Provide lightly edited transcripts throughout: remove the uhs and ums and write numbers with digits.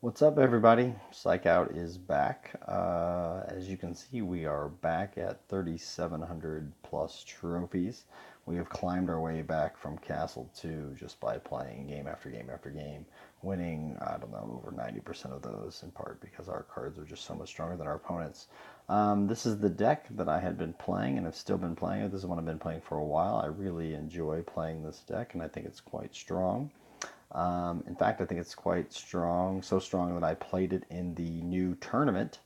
What's up, everybody? Psych Out is back. As you can see, we are back at 3,700 plus trophies. We have climbed our way back from Castle 2 just by playing game after game after game, winning, I don't know, over 90% of those, in part because our cards are just so much stronger than our opponents. This is the deck that I had been playing and have still been playing. This is one I've been playing for a while. I really enjoy playing this deck, and I think it's quite strong. In fact, I think it's quite strong, so strong that I played it in the new tournament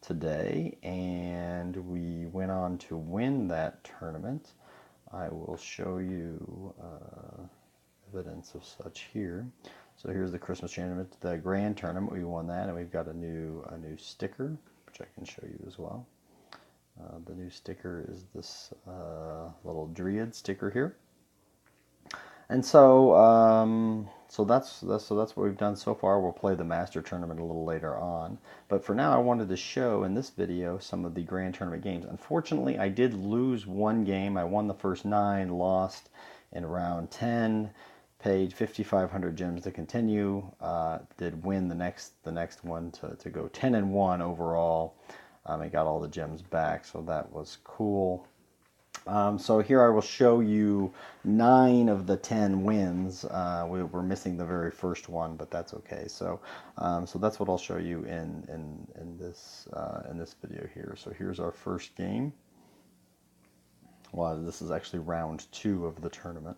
today, and we went on to win that tournament. I will show you evidence of such here. So here's the Christmas tournament, the grand tournament. We won that, and we've got a new sticker, which I can show you as well. The new sticker is this little Dryad sticker here. And so that's what we've done so far. We'll play the Master Tournament a little later on. But for now, I wanted to show in this video some of the Grand Tournament games. Unfortunately, I did lose one game. I won the first 9, lost in round 10, paid 5,500 gems to continue. Did win the next one to go 10-1 overall. I got all the gems back, so that was cool. So here I will show you 9 of the 10 wins. We were missing the very first one, but that's okay. So that's what I'll show you in this video here. So here's our first game. Well, this is actually round 2 of the tournament.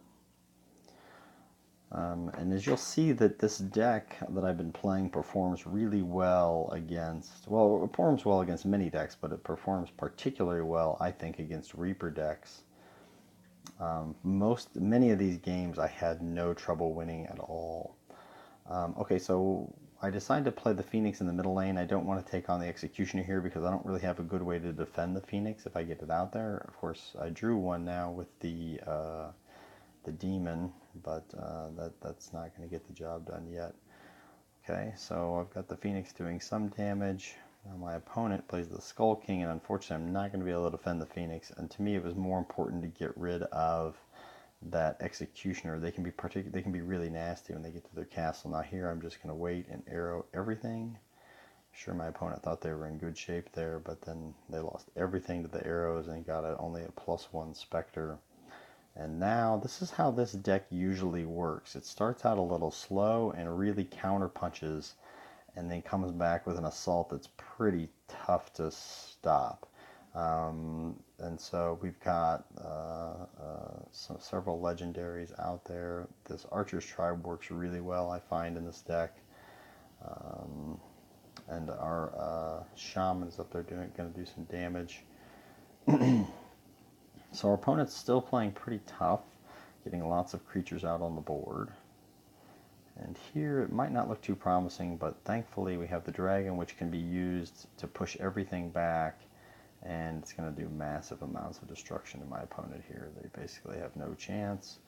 And as you'll see, that this deck that I've been playing performs really well against, well, it performs well against many decks, but it performs particularly well, I think, against Reaper decks. Many of these games I had no trouble winning at all. Okay, so I decided to play the Phoenix in the middle lane. I don't want to take on the Executioner here because I don't really have a good way to defend the Phoenix if I get it out there. Of course, I drew one now with the Demon, but that's not going to get the job done yet. Okay, so I've got the Phoenix doing some damage. Now my opponent plays the Skull King, and unfortunately I'm not going to be able to defend the Phoenix. And to me, it was more important to get rid of that Executioner. They can be really nasty when they get to their castle. Now here I'm just going to wait and arrow everything. I'm sure my opponent thought they were in good shape there, but then they lost everything to the arrows and got only a +1 Spectre. And now, this is how this deck usually works. It starts out a little slow and really counter punches, and then comes back with an assault that's pretty tough to stop. And so we've got several legendaries out there. This Archer's Tribe works really well, I find, in this deck. And our Shaman's up there going to do some damage. So our opponent's still playing pretty tough, getting lots of creatures out on the board. And here it might not look too promising, but thankfully we have the dragon, which can be used to push everything back, and it's going to do massive amounts of destruction to my opponent here. They basically have no chance.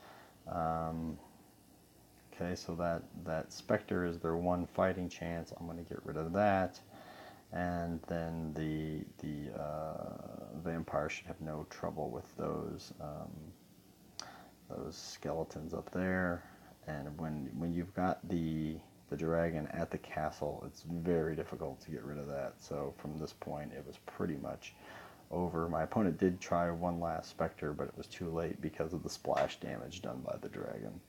Okay, so that Spectre is their one fighting chance. I'm going to get rid of that. And then the vampire should have no trouble with those skeletons up there. And when you've got the dragon at the castle, it's very difficult to get rid of that. So from this point, it was pretty much over. My opponent did try one last Spectre, but it was too late because of the splash damage done by the dragon.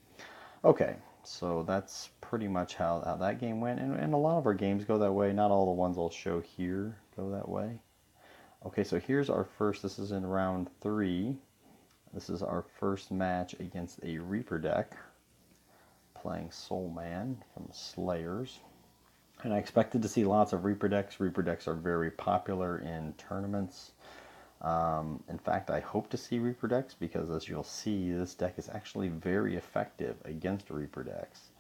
Okay, so that's pretty much how that game went, and a lot of our games go that way. Not all the ones I'll show here go that way. Okay, so here's our first, this is in round 3. This is our first match against a Reaper deck, playing Soul Man from Slayers. And I expected to see lots of Reaper decks. Reaper decks are very popular in tournaments. In fact, I hope to see Reaper decks because, as you'll see, this deck is actually very effective against Reaper decks.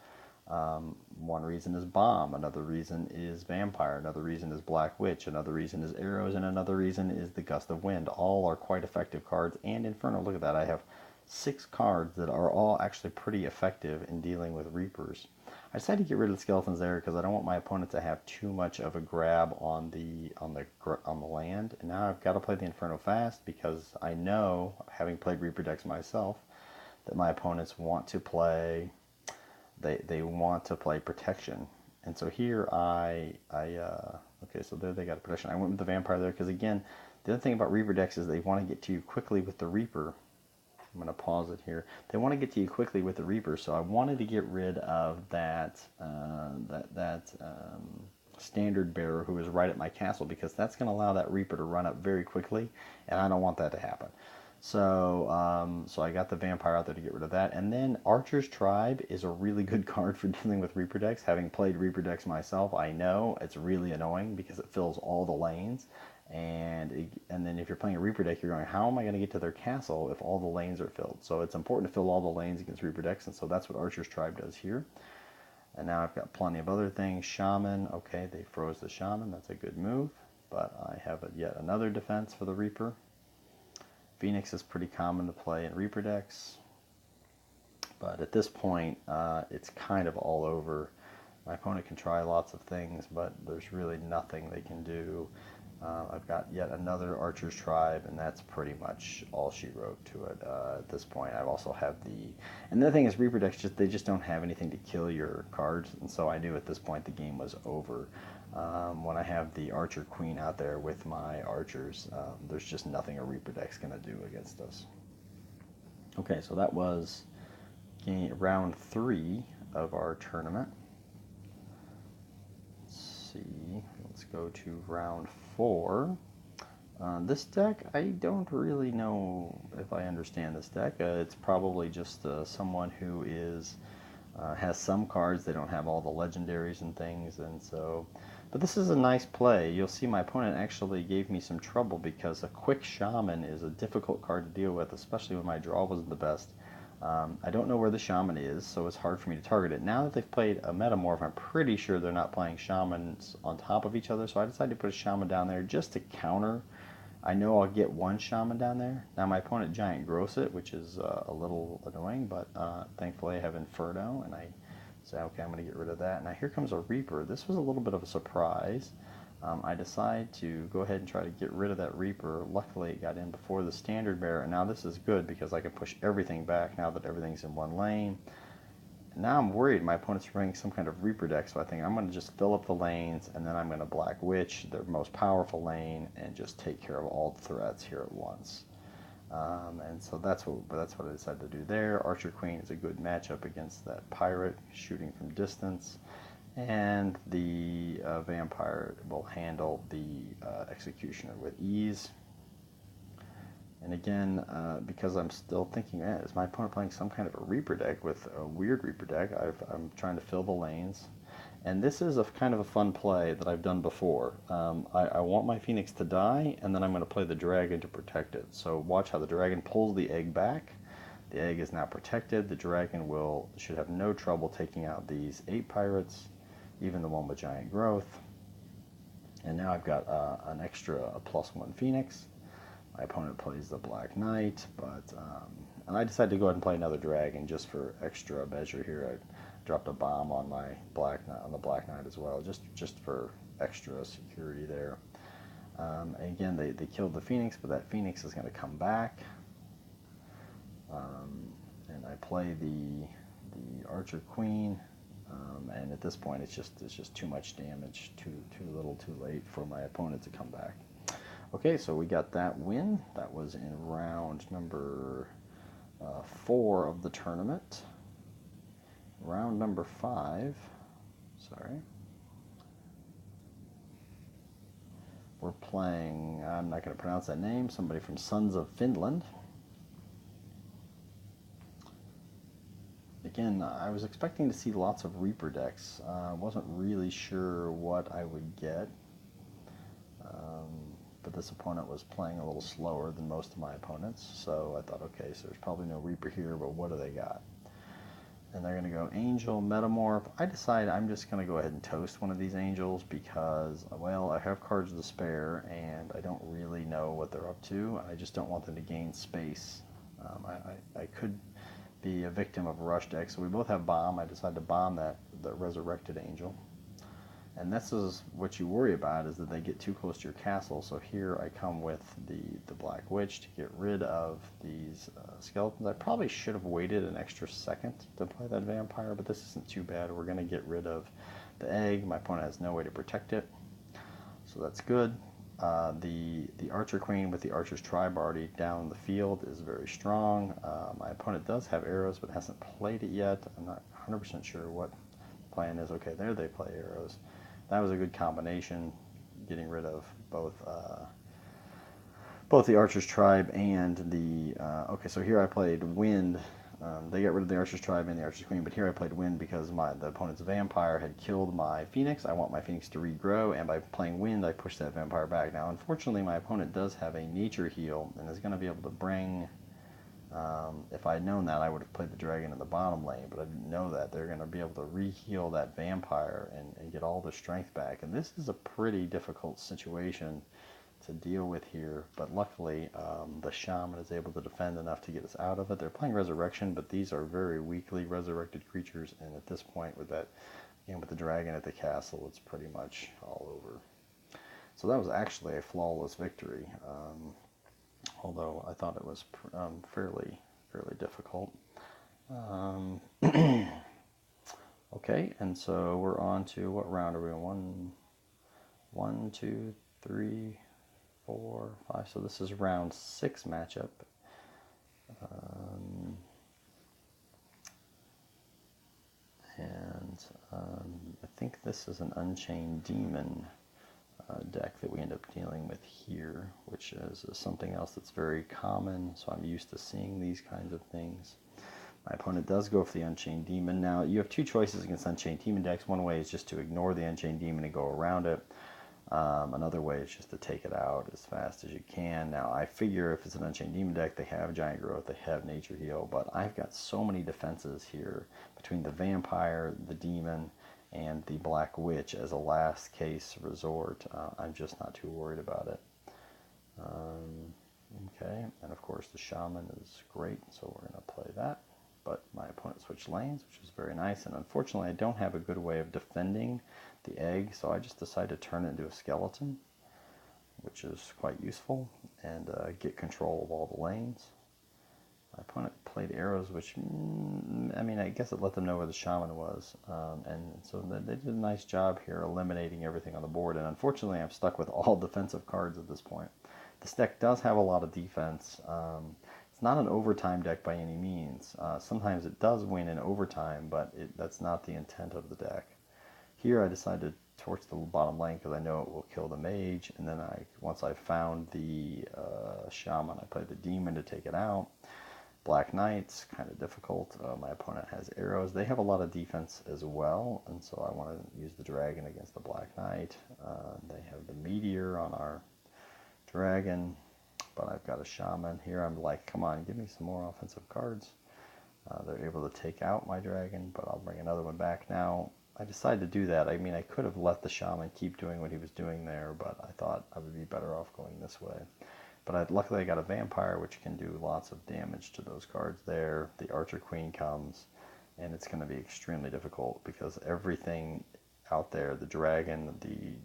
One reason is Bomb, another reason is Vampire, another reason is Black Witch, another reason is Arrows, and another reason is the Gust of Wind. All are quite effective cards, and Inferno, look at that, I have 6 cards that are all actually pretty effective in dealing with Reapers. I decided to get rid of the skeletons there because I don't want my opponent to have too much of a grab on the land. And now I've got to play the Inferno fast because I know, having played Reaper decks myself, that my opponents want to play. They want to play protection, And so here okay, so there they got a protection. I went with the vampire there because again, the other thing about Reaper decks is they want to get to you quickly with the Reaper. I'm going to pause it here. They want to get to you quickly with the Reaper, so I wanted to get rid of that standard bearer who is right at my castle because that's going to allow that Reaper to run up very quickly, and I don't want that to happen. So I got the vampire out there to get rid of that, and then Archer's Tribe is a really good card for dealing with Reaper decks. Having played Reaper decks myself, I know it's really annoying because it fills all the lanes, and then if you're playing a Reaper deck, you're going, how am I going to get to their castle if all the lanes are filled? So it's important to fill all the lanes against Reaper decks, and so that's what Archer's Tribe does here. And now I've got plenty of other things. Shaman, okay, they froze the Shaman. That's a good move, but I have yet another defense for the Reaper. Phoenix is pretty common to play in Reaper decks, but at this point, it's kind of all over. My opponent can try lots of things, but there's really nothing they can do. I've got yet another Archer's Tribe, and that's pretty much all she wrote to it at this point. I also have and the thing is, Reaper decks they just don't have anything to kill your cards, and so I knew at this point the game was over. When I have the Archer Queen out there with my archers, there's just nothing a Reaper deck's going to do against us. Okay, so that was round 3 of our tournament. Let's see, let's go to round 4. This deck, I don't really know if I understand this deck. It's probably just someone who has some cards. They don't have all the legendaries and things, and so. But this is a nice play. You'll see my opponent actually gave me some trouble because a quick Shaman is a difficult card to deal with, especially when my draw wasn't the best. I don't know where the Shaman is, so it's hard for me to target it. Now that they've played a Metamorph, I'm pretty sure they're not playing Shamans on top of each other, so I decided to put a Shaman down there just to counter. I know I'll get one Shaman down there. Now my opponent Giant Grows it, which is a little annoying, but thankfully I have Inferno, and I say, okay, I'm going to get rid of that. Now here comes a Reaper. This was a little bit of a surprise. I decide to go ahead and try to get rid of that Reaper. Luckily it got in before the standard bearer, and now this is good because I can push everything back now that everything's in one lane. Now I'm worried my opponent's running some kind of Reaper deck, so I think I'm going to just fill up the lanes, and then I'm going to Black Witch, their most powerful lane, and just take care of all the threats here at once. And so that's what I decided to do there. Archer Queen is a good matchup against that Pirate, shooting from distance. And the Vampire will handle the Executioner with ease. And again, because I'm still thinking, is my opponent playing some kind of a Reaper deck with a weird Reaper deck? I'm trying to fill the lanes. And this is a kind of a fun play that I've done before. I want my Phoenix to die, and then I'm going to play the Dragon to protect it. So watch how the Dragon pulls the egg back. The egg is now protected. The Dragon should have no trouble taking out these 8 pirates, even the one with Giant Growth. And now I've got an extra +1 Phoenix. My opponent plays the Black Knight, and I decided to go ahead and play another Dragon just for extra measure here. I dropped a bomb on my the Black Knight as well, just for extra security there. Again, they killed the Phoenix, but that Phoenix is going to come back. And I play the Archer Queen, and at this point it's just too much damage, too little, too late for my opponent to come back. Okay, so we got that win. That was in round number 4 of the tournament. Round number 5, sorry. We're playing, I'm not going to pronounce that name, somebody from Sons of Finland. Again, I was expecting to see lots of Reaper decks. I wasn't really sure what I would get. But this opponent was playing a little slower than most of my opponents, so I thought, okay, so there's probably no Reaper here, but what do they got? And they're going to go Angel, Metamorph. I decide I'm just going to go ahead and toast one of these Angels because, well, I have cards to spare, and I don't really know what they're up to. I just don't want them to gain space. I could be a victim of a rush deck, so we both have bomb. I decided to bomb the resurrected Angel. And this is what you worry about, is that they get too close to your castle. So here I come with the Black Witch to get rid of these skeletons. I probably should have waited an extra second to play that vampire, but this isn't too bad. We're going to get rid of the egg. My opponent has no way to protect it, so that's good. The Archer Queen with the Archer's Tribe already down the field is very strong. My opponent does have arrows, but hasn't played it yet. I'm not 100% sure what the plan is. Okay, there they play arrows. That was a good combination, getting rid of both the Archer's Tribe and the... okay, so here I played Wind. They got rid of the Archer's Tribe and the Archer's Queen, but here I played Wind because the opponent's Vampire had killed my Phoenix. I want my Phoenix to regrow, and by playing Wind, I pushed that Vampire back. Now, unfortunately, my opponent does have a Nature Heal, and is going to be able to bring... if I had known that, I would have played the Dragon in the bottom lane, but I didn't know that. They're going to be able to re-heal that Vampire and get all their strength back, and this is a pretty difficult situation to deal with here, but luckily the Shaman is able to defend enough to get us out of it. They're playing Resurrection, but these are very weakly resurrected creatures, and at this point with that, again, with the dragon at the castle, it's pretty much all over. So that was actually a flawless victory, although I thought it was fairly difficult. Okay, and so we're on to, what round are we on? One, two, three, 4, 5. So this is round 6 matchup. I think this is an Unchained Demon deck that we end up dealing with here, which is something else that's very common, so I'm used to seeing these kinds of things. My opponent does go for the Unchained Demon. Now, you have two choices against Unchained Demon decks. One way is just to ignore the Unchained Demon and go around it. Another way is just to take it out as fast as you can. Now, I figure if it's an Unchained Demon deck, they have Giant Growth, they have Nature Heal, but I've got so many defenses here between the Vampire, the Demon, and the Black Witch as a last case resort. I'm just not too worried about it. Okay, and of course the Shaman is great, so we're going to play that. But my opponent switched lanes, which is very nice, and unfortunately I don't have a good way of defending the egg, so I just decided to turn it into a skeleton, which is quite useful, and get control of all the lanes. My opponent played arrows, which, I mean, I guess it let them know where the Shaman was, and so they did a nice job here eliminating everything on the board, and unfortunately I'm stuck with all defensive cards at this point. This deck does have a lot of defense. It's not an overtime deck by any means. Sometimes it does win in overtime, but that's not the intent of the deck. Here I decided to torch the bottom lane because I know it will kill the mage, and then once I found the Shaman, I played the Demon to take it out. Black Knight's kind of difficult. My opponent has arrows. They have a lot of defense as well, and so I want to use the Dragon against the Black Knight. They have the Meteor on our Dragon, but I've got a Shaman. Here I'm like, come on, give me some more offensive cards. They're able to take out my Dragon, but I'll bring another one back now. I decided to do that. I mean, I could have let the Shaman keep doing what he was doing there, but I thought I would be better off going this way. But luckily I got a Vampire, which can do lots of damage to those cards there. The Archer Queen comes, and it's going to be extremely difficult because everything out there, the Dragon, the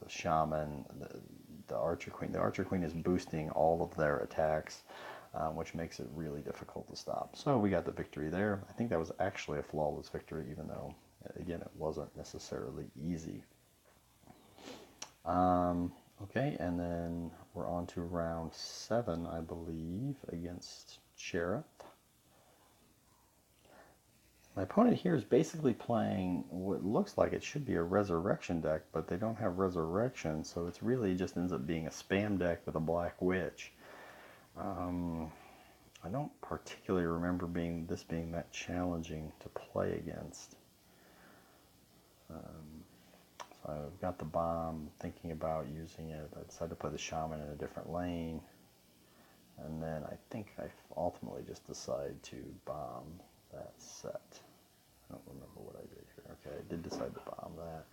Shaman, the Archer Queen. The Archer Queen is boosting all of their attacks, which makes it really difficult to stop. So we got the victory there. I think that was actually a flawless victory, even though, again, it wasn't necessarily easy. Okay, and then we're on to round 7, I believe, against Sheriff. My opponent here is basically playing what looks like it should be a Resurrection deck, but they don't have Resurrection, so it's really just ends up being a spam deck with a Black Witch. I don't particularly remember this being that challenging to play against. So I've got the bomb, thinking about using it. I decided to play the Shaman in a different lane, and then I think I ultimately just decided to bomb that set. I don't remember what I did here. Okay, I did decide to bomb that.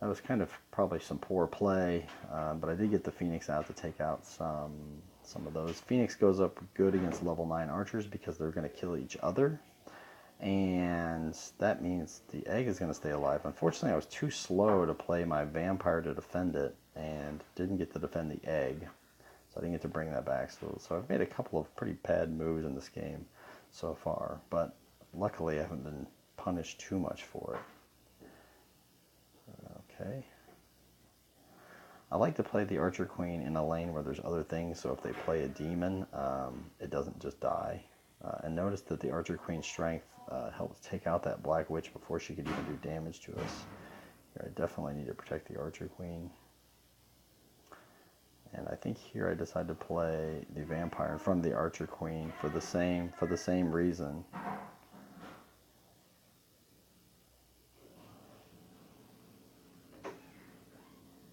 That was kind of probably some poor play, but I did get the Phoenix out to take out some of those. Phoenix goes up good against level 9 archers because they're going to kill each other, and that means the egg is going to stay alive. Unfortunately, I was too slow to play my Vampire to defend it, and didn't get to defend the egg, so I didn't get to bring that back. So I've made a couple of pretty bad moves in this game so far, but luckily I haven't been punished too much for it. Okay. I like to play the Archer Queen in a lane where there's other things, so if they play a demon, it doesn't just die. And notice that the Archer Queen's strength helps take out that Black Witch before she could even do damage to us. Here, I definitely need to protect the Archer Queen. And I think here I decide to play the Vampire in front of the Archer Queen for the same reason.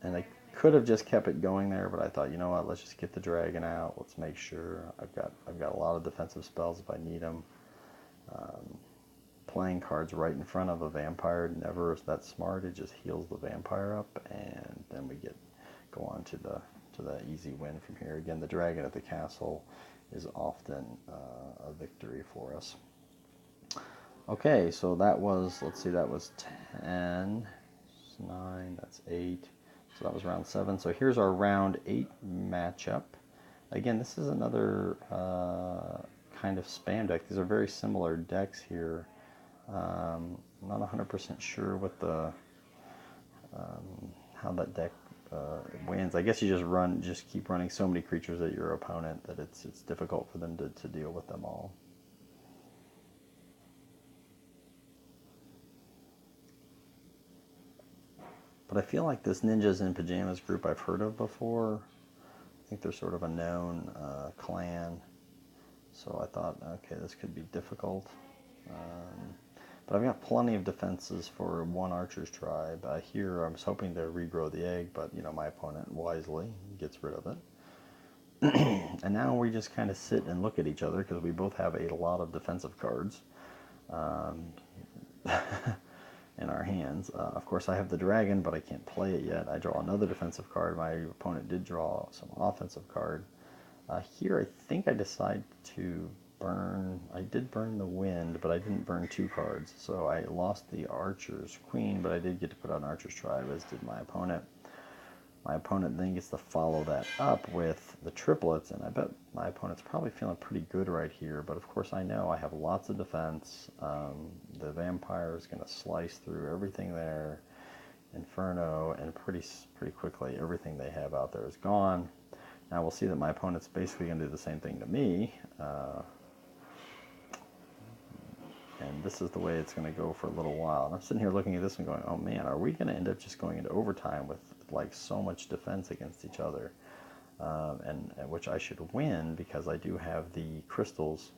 And I could have just kept it going there, but I thought, you know what, let's just get the dragon out. Let's make sure I've got a lot of defensive spells if I need them. Playing cards right in front of a vampire never is that smart. It just heals the vampire up, and then we go on to the easy win from here. Again, the dragon at the castle is often a victory for us. Okay, so that was, let's see, that was 10, 9, that's 8. So that was round 7. So here's our round 8 matchup. Again, this is another kind of spam deck. These are very similar decks here. I'm not 100% sure what the how that deck wins. I guess you just keep running so many creatures at your opponent that it's difficult for them to deal with them all. But I feel like this Ninjas in Pajamas group I've heard of before. I think they're sort of a known clan. So I thought, okay, this could be difficult. But I've got plenty of defenses for one Archer's tribe. Here I was hoping to regrow the egg, but you know, my opponent wisely gets rid of it. And now we just kind of sit and look at each other because we both have a lot of defensive cards in our hands. Of course, I have the dragon, but I can't play it yet. I draw another defensive card. My opponent did draw some offensive card. Here, I think I decide to burn. I did burn the wind, but I didn't burn 2 cards. So I lost the Archer's Queen, but I did get to put out an Archer's Tribe, as did my opponent. My opponent then gets to follow that up with the triplets, and I bet my opponent's probably feeling pretty good right here, but of course I know I have lots of defense. The vampire is going to slice through everything there, Inferno, and pretty quickly everything they have out there is gone. Now we'll see that my opponent's basically going to do the same thing to me, and this is the way it's going to go for a little while. And I'm sitting here looking at this and going, oh man, are we going to end up just going into overtime with like so much defense against each other? And which I should win because I do have the crystals.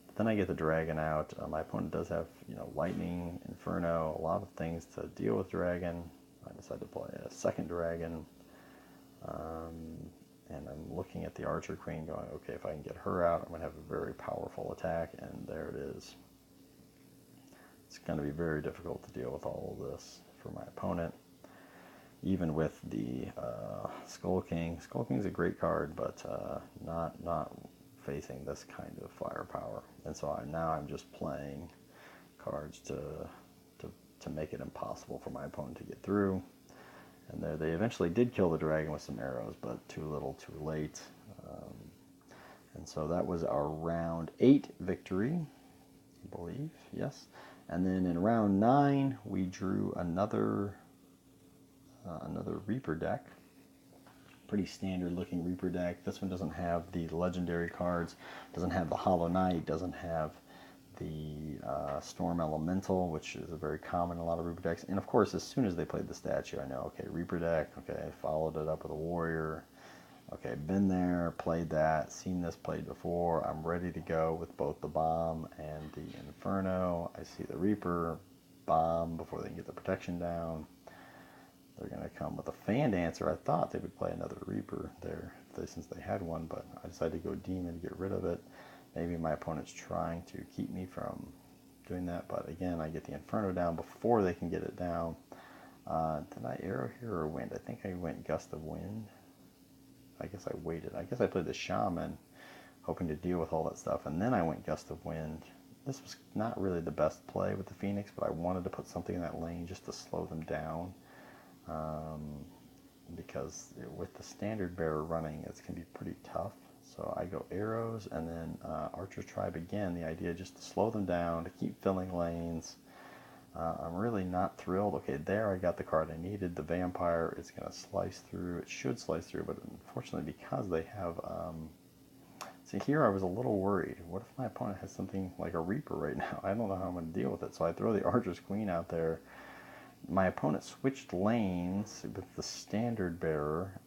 But then I get the dragon out. My opponent does have, you know, lightning, Inferno, a lot of things to deal with dragon. I decide to play a second dragon. And I'm looking at the Archer Queen going, okay, if I can get her out, I'm going to have a very powerful attack, and there it is. It's going to be very difficult to deal with all of this for my opponent, even with the Skull King. Skull King is a great card, but not facing this kind of firepower. And so now I'm just playing cards to make it impossible for my opponent to get through. And there, they eventually did kill the dragon with some arrows, but too little, too late. And so that was our round 8 victory, I believe, yes. And then in round 9, we drew another Reaper deck. Pretty standard looking Reaper deck. This one doesn't have the legendary cards, doesn't have the Hollow Knight, doesn't have the Storm Elemental, which is a very common in a lot of Reaper decks. And of course, as soon as they played the statue, I know, okay, Reaper deck, okay, I followed it up with a Warrior. Okay, been there, played that, seen this played before. I'm ready to go with both the Bomb and the Inferno. I see the Reaper, Bomb before they can get the protection down. They're going to come with a Fan Dancer. I thought they would play another Reaper there since they had one, but I decided to go Demon to get rid of it. Maybe my opponent's trying to keep me from doing that, but again, I get the Inferno down before they can get it down. Did I arrow here or wind? I think I went Gust of Wind. I guess I waited. I guess I played the Shaman, hoping to deal with all that stuff, and then I went Gust of Wind. This was not really the best play with the Phoenix, but I wanted to put something in that lane just to slow them down. Because with the standard bearer running, it's going to be pretty tough. So I go arrows and then Archer's Tribe again. The idea just to slow them down, to keep filling lanes. I'm really not thrilled. Okay, there I got the card I needed. The vampire is going to slice through. It should slice through, but unfortunately because they have... see, here I was a little worried. What if my opponent has something like a Reaper right now? I don't know how I'm going to deal with it. So I throw the Archer's Queen out there. My opponent switched lanes with the standard bearer,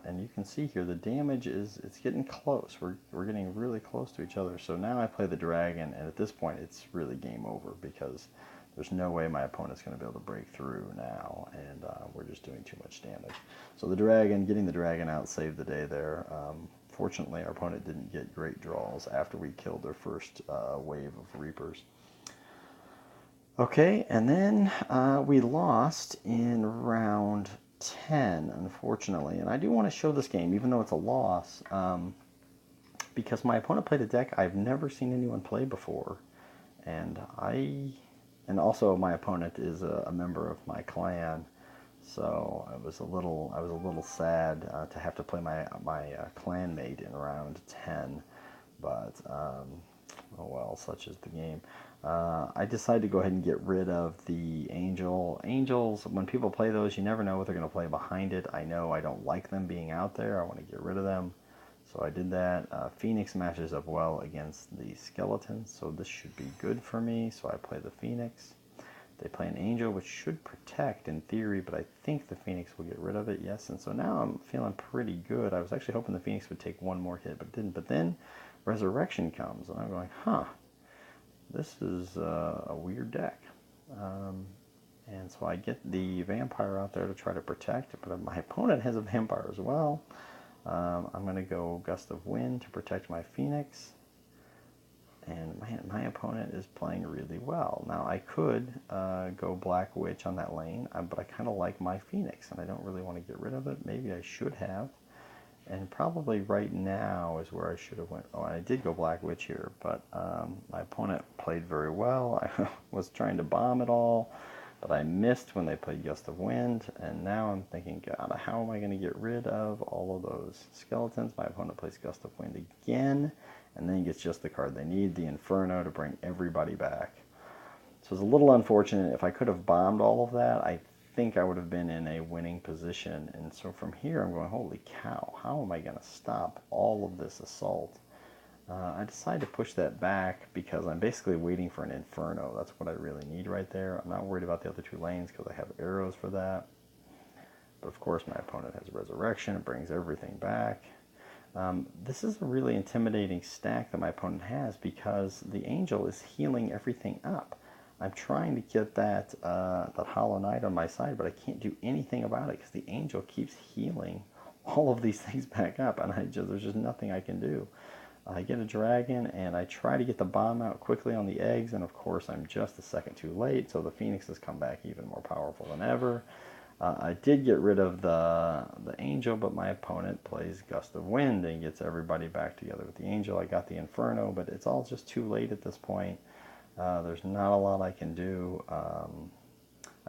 and you can see here the damage it's getting close. We're getting really close to each other. So now I play the dragon, and at this point it's really game over because there's no way my opponent's going to be able to break through now, and we're just doing too much damage. So the dragon, getting the dragon out saved the day there. Fortunately, our opponent didn't get great draws after we killed their first wave of Reapers. Okay, and then we lost in round 10, unfortunately. And I do want to show this game, even though it's a loss, because my opponent played a deck I've never seen anyone play before. And also my opponent is a member of my clan, so I was a little sad to have to play my clanmate in round 10. But oh well, such is the game. I decided to go ahead and get rid of the Angel. Angels, when people play those, you never know what they're going to play behind it. I know I don't like them being out there. I want to get rid of them. So I did that. Phoenix matches up well against the Skeletons, so this should be good for me. So I play the Phoenix. They play an Angel, which should protect in theory, but I think the Phoenix will get rid of it, yes. And so now I'm feeling pretty good. I was actually hoping the Phoenix would take one more hit, but it didn't. But then Resurrection comes, and I'm going, huh, this is a weird deck. And so I get the Vampire out there to try to protect, but my opponent has a Vampire as well. I'm going to go Gust of Wind to protect my Phoenix. And my opponent is playing really well. Now I could go Black Witch on that lane, but I kind of like my Phoenix, and I don't really want to get rid of it. Maybe I should have. And probably right now is where I should have went. Oh, I did go Black Witch here, but my opponent played very well. I was trying to bomb it all, but I missed when they played Gust of Wind, and now I'm thinking, God, how am I going to get rid of all of those skeletons? My opponent plays Gust of Wind again, and then he gets just the card they need, the Inferno, to bring everybody back. So it's a little unfortunate. If I could have bombed all of that, I think I would have been in a winning position. And so from here, I'm going, holy cow, how am I going to stop all of this assault? I decided to push that back because I'm basically waiting for an Inferno. That's what I really need right there. I'm not worried about the other two lanes because I have arrows for that. But of course, my opponent has Resurrection. It brings everything back. This is a really intimidating stack that my opponent has because the Angel is healing everything up. I'm trying to get that Hollow Knight on my side, but I can't do anything about it because the Angel keeps healing all of these things back up, and there's just nothing I can do. I get a dragon, and I try to get the bomb out quickly on the eggs, and of course I'm just a second too late, so the Phoenix has come back even more powerful than ever. I did get rid of the Angel, but my opponent plays Gust of Wind and gets everybody back together with the Angel. I got the Inferno, but it's all just too late at this point. There's not a lot I can do.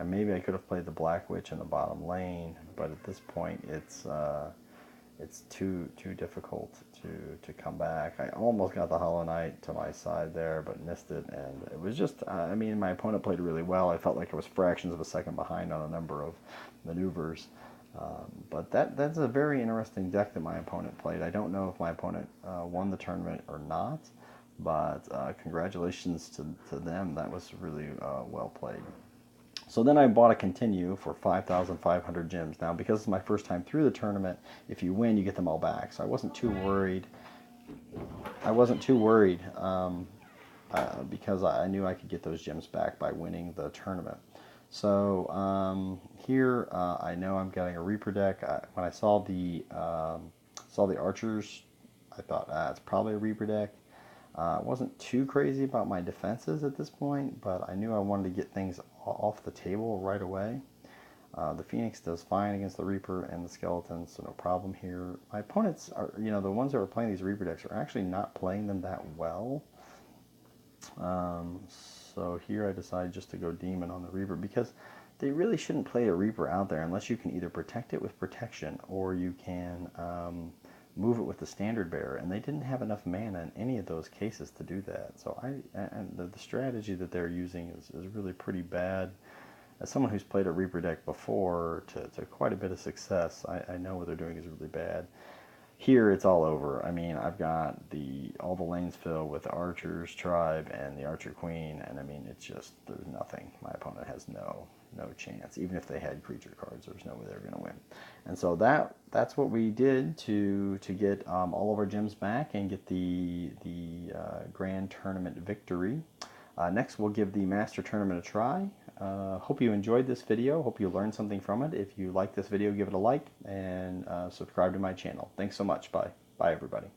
Maybe I could have played the Black Witch in the bottom lane, but at this point it's too difficult to come back. I almost got the Hollow Knight to my side there, but missed it, and it was just, I mean, my opponent played really well. I felt like I was fractions of a second behind on a number of maneuvers. But that's a very interesting deck that my opponent played. I don't know if my opponent won the tournament or not, but congratulations to them. That was really well played. So then I bought a Continue for 5,500 gems. Now, because it's my first time through the tournament, if you win, you get them all back. So I wasn't too worried. Because I knew I could get those gems back by winning the tournament. So here I know I'm getting a Reaper deck. When I saw the archers, I thought it's probably a Reaper deck. I wasn't too crazy about my defenses at this point, but I knew I wanted to get things off the table right away. The Phoenix does fine against the Reaper and the Skeletons, so no problem here. My opponents are, the ones that are playing these Reaper decks are actually not playing them that well. So here I decided just to go Demon on the Reaper because they really shouldn't play a Reaper out there unless you can either protect it with protection or you can move it with the standard bearer, and they didn't have enough mana in any of those cases to do that. So and the strategy that they're using is really pretty bad. As someone who's played a Reaper deck before to quite a bit of success, I know what they're doing is really bad. Here it's all over. I mean, I've got all the lanes filled with the Archer's Tribe and the Archer Queen, and I mean, it's just, there's nothing. My opponent has no chance. Even if they had creature cards, there's no way they're going to win. And so that's what we did to get all of our gems back and get the Grand Tournament victory. Next, we'll give the Master Tournament a try. Hope you enjoyed this video. Hope you learned something from it. If you like this video, give it a like and subscribe to my channel. Thanks so much. Bye. Bye, everybody.